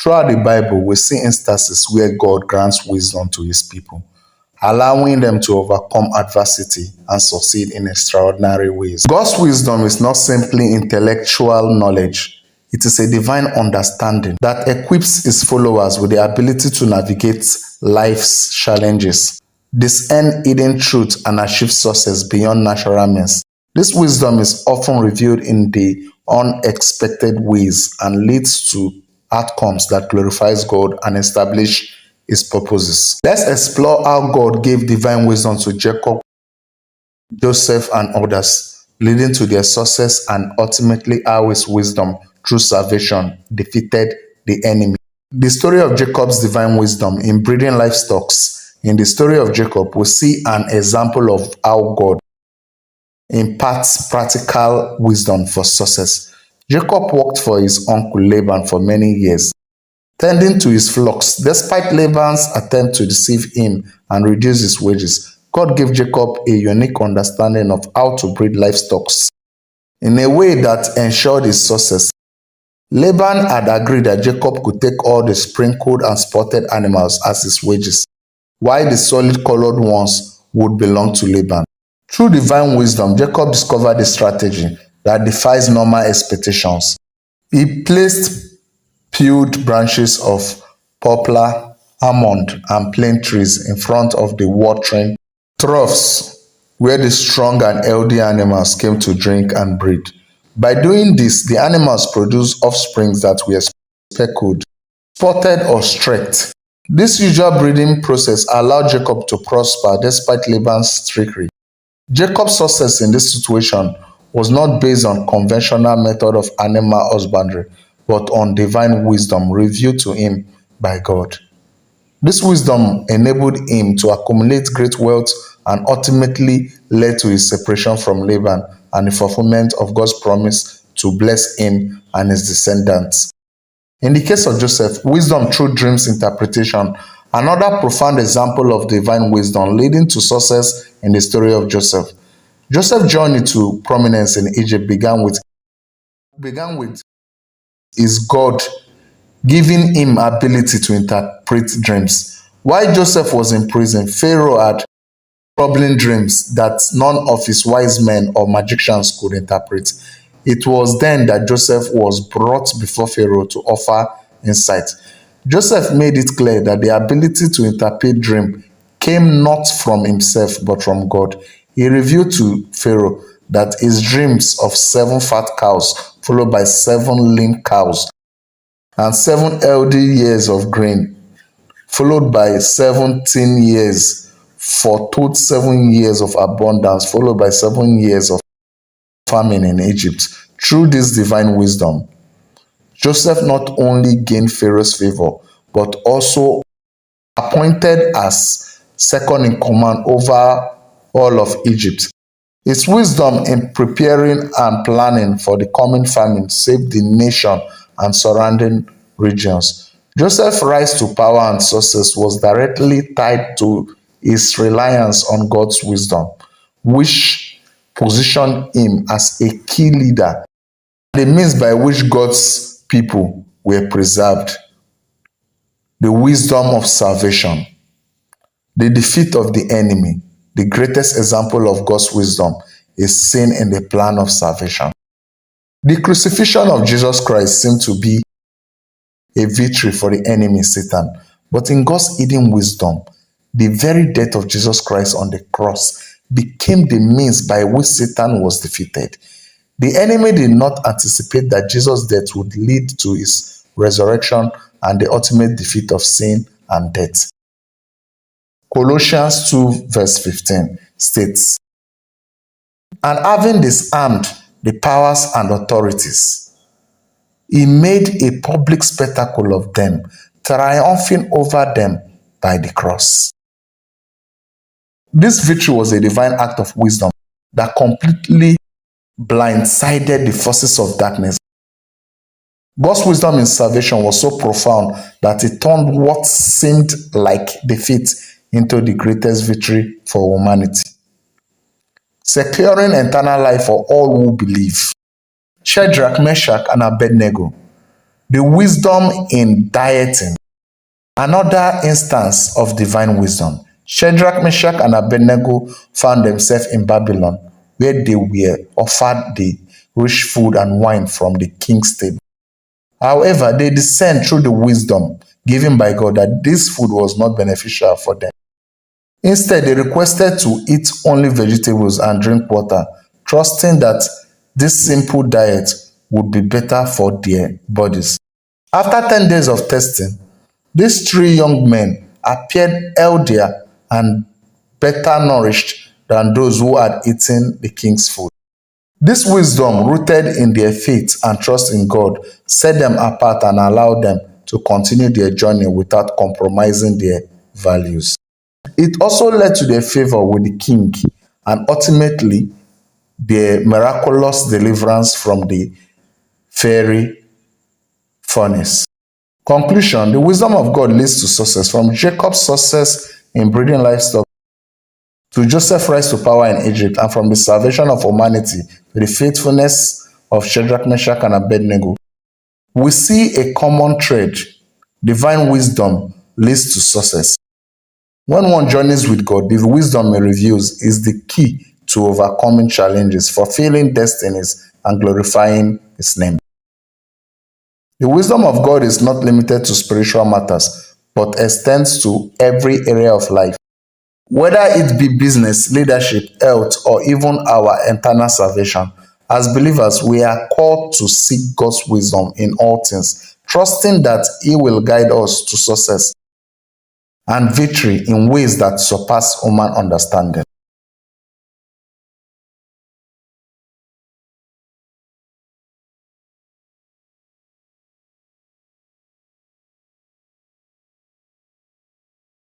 Throughout the Bible, we see instances where God grants wisdom to his people, allowing them to overcome adversity and succeed in extraordinary ways. God's wisdom is not simply intellectual knowledge, it is a divine understanding that equips his followers with the ability to navigate life's challenges, discern hidden truth, and achieve success beyond natural means. This wisdom is often revealed in the unexpected ways and leads to outcomes that glorifies God and establish his purposes. Let's explore how God gave divine wisdom to Jacob, Joseph, and others, leading to their success, and ultimately how his wisdom through salvation defeated the enemy. The story of Jacob's divine wisdom in breeding livestock. In the story of Jacob, we see an example of how God imparts practical wisdom for success. Jacob worked for his uncle Laban for many years, tending to his flocks. Despite Laban's attempt to deceive him and reduce his wages, God gave Jacob a unique understanding of how to breed livestock in a way that ensured his success. Laban had agreed that Jacob could take all the sprinkled and spotted animals as his wages, while the solid colored ones would belong to Laban. Through divine wisdom, Jacob discovered a strategy that defies normal expectations. He placed peeled branches of poplar, almond, and plane trees in front of the watering troughs where the strong and healthy animals came to drink and breed. By doing this, the animals produced offspring that were speckled, spotted, or streaked. This usual breeding process allowed Jacob to prosper despite Laban's trickery. Jacob's success in this situation was not based on conventional method of animal husbandry, but on divine wisdom revealed to him by God. This wisdom enabled him to accumulate great wealth and ultimately led to his separation from Laban and the fulfillment of God's promise to bless him and his descendants. In the case of Joseph, wisdom through dreams interpretation, another profound example of divine wisdom leading to success in the story of Joseph. Joseph's journey to prominence in Egypt began with his God giving him ability to interpret dreams. While Joseph was in prison, Pharaoh had troubling dreams that none of his wise men or magicians could interpret. It was then that Joseph was brought before Pharaoh to offer insight. Joseph made it clear that the ability to interpret dream came not from himself but from God. He revealed to Pharaoh that his dreams of 7 fat cows followed by 7 lean cows and 7 healthy years of grain followed by 17 years foretold 7 years of abundance followed by 7 years of famine in Egypt. Through this divine wisdom, Joseph not only gained Pharaoh's favor but also appointed as second in command over all of Egypt. His wisdom in preparing and planning for the coming famine saved the nation and surrounding regions. Joseph's rise to power and success was directly tied to his reliance on God's wisdom, which positioned him as a key leader, the means by which God's people were preserved. The wisdom of salvation, the defeat of the enemy. The greatest example of God's wisdom is seen in the plan of salvation. The crucifixion of Jesus Christ seemed to be a victory for the enemy Satan, but in God's hidden wisdom, the very death of Jesus Christ on the cross became the means by which Satan was defeated. The enemy did not anticipate that Jesus' death would lead to his resurrection and the ultimate defeat of sin and death. Colossians 2 verse 15 states, "And having disarmed the powers and authorities, he made a public spectacle of them, triumphing over them by the cross." This victory was a divine act of wisdom that completely blindsided the forces of darkness. God's wisdom in salvation was so profound that it turned what seemed like defeat into the greatest victory for humanity, securing eternal life for all who believe. Shadrach, Meshach, and Abednego, The wisdom in dieting. Another instance of divine wisdom. Shadrach, Meshach, and Abednego found themselves in Babylon, where they were offered the rich food and wine from the king's table. However, they discerned through the wisdom given by God that this food was not beneficial for them. Instead, they requested to eat only vegetables and drink water, trusting that this simple diet would be better for their bodies. After 10 days of testing, these three young men appeared healthier and better nourished than those who had eaten the king's food. This wisdom, rooted in their faith and trust in God, set them apart and allowed them to continue their journey without compromising their values. It also led to their favor with the king and ultimately their miraculous deliverance from the fiery furnace. Conclusion: the wisdom of God leads to success. From Jacob's success in breeding livestock to Joseph's rise to power in Egypt, and from the salvation of humanity to the faithfulness of Shadrach, Meshach, and Abednego, we see a common thread. Divine wisdom leads to success. When one journeys with God, the wisdom he reveals is the key to overcoming challenges, fulfilling destinies, and glorifying his name. The wisdom of God is not limited to spiritual matters, but extends to every area of life. Whether it be business, leadership, health, or even our eternal salvation, as believers, we are called to seek God's wisdom in all things, trusting that He will guide us to success and victory in ways that surpass human understanding.